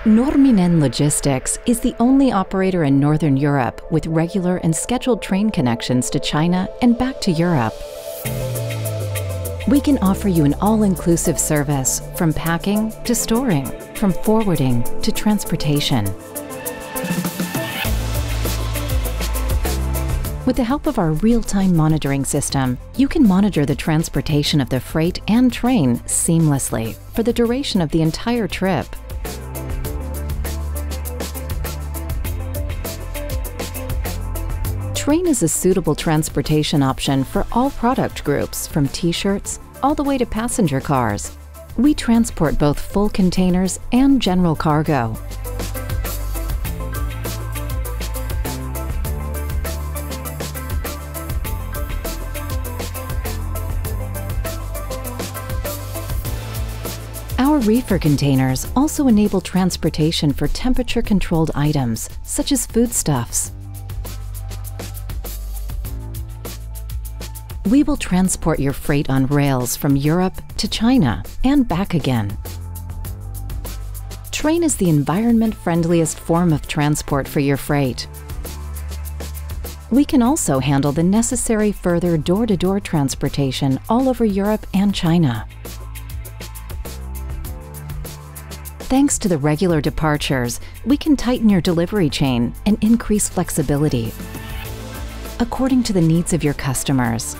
Nurminen Logistics is the only operator in Northern Europe with regular and scheduled train connections to China and back to Europe. We can offer you an all-inclusive service from packing to storing, from forwarding to transportation. With the help of our real-time monitoring system, you can monitor the transportation of the freight and train seamlessly for the duration of the entire trip. Train is a suitable transportation option for all product groups, from t-shirts all the way to passenger cars. We transport both full containers and general cargo. Our reefer containers also enable transportation for temperature-controlled items, such as foodstuffs. We will transport your freight on rails from Europe to China and back again. Train is the environment-friendliest form of transport for your freight. We can also handle the necessary further door-to-door transportation all over Europe and China. Thanks to the regular departures, we can tighten your delivery chain and increase flexibility according to the needs of your customers.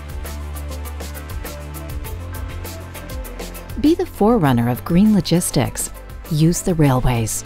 Be the forerunner of green logistics. Use the railways.